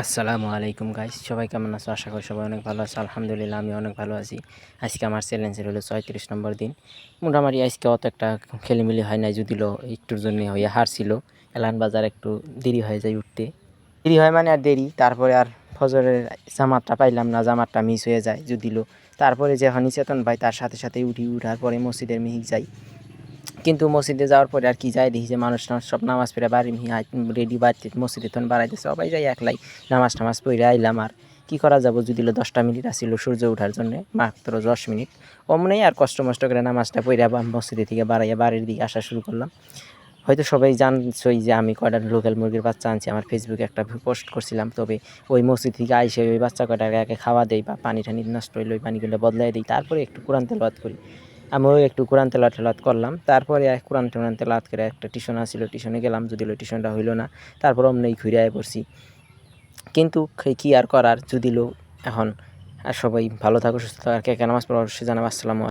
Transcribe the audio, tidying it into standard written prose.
আসসালামু আলাইকুম গাইস, সবাই কেমন আছো? আশা করি সবাই অনেক ভালো আছে। আলহামদুলিল্লাহ আমি অনেক ভালো আছি। আজকে আমার চ্যালেঞ্জের হলো ৩৬ নম্বর দিন। মোটামুটি আজকে অত একটা খেলিমেলি হয় নাই, যদিও একটুর জন্য হইয়া হারছিল। এলান বাজার একটু দেরি হয়ে যায় উঠতে, দেরি হয় মানে আর দেরি। তারপরে আর ফজরের জামাতটা পাইলাম না, জামাতটা মিস হয়ে যায় যদিও। তারপরে যখন চেতন ভাই তার সাথে সাথে উঠার পরে মসজিদের মিহিক যাই। কিন্তু মসজিদে যাওয়ার পরে আর কি যায় দেখি যে মানুষ টানুষ সব নামাজ পড়ে বাড়ি রেডি বাড়তে মসজিদে তখন বাড়াইতেছে, সবাই যাই একলাই নামাজ টামাজ পড়ে আইলাম। আর কি করা যাবো, যদি 10টা মিনিট আসছিল সূর্য ওঠার জন্য, মাত্র 10 মিনিট অমনেই আর কষ্ট মষ্ট করে নামাজটা পড়ে মসজিদে থেকে বাড়াইয়া বাড়ির দিকে আসা শুরু করলাম। হয়তো সবাই জানছই যে আমি কয়টা লোকাল মুরগির বাচ্চা আনছি, আমার ফেসবুকে একটা পোস্ট করছিলাম। তবে ওই মসজিদ থেকে আইসে ওই বাচ্চা কয়টাকে একে খাওয়া দেই বা পানি টানি নষ্ট হইলে ওই পানিগুলো বদলাই দিই, তারপরে একটু কোরআন তেলাওয়াত করি। আমিও একটু কোরআন তেলাওয়াত করলাম। তারপরে কোরআন তেলাওয়াত করে একটা টিউশন আসছিল, টিউশনে গেলাম, যদিও ওই টিউশনটা হইলো না। তারপর অমনেই ঘুরে আয় পড়ছি। কিন্তু কি আর করার, যদিও এখন আর সবাই ভালো থাকো, সুস্থ থাকো। আর কে নামাজ পড়া অবশ্যই জানাবো। আসসালামু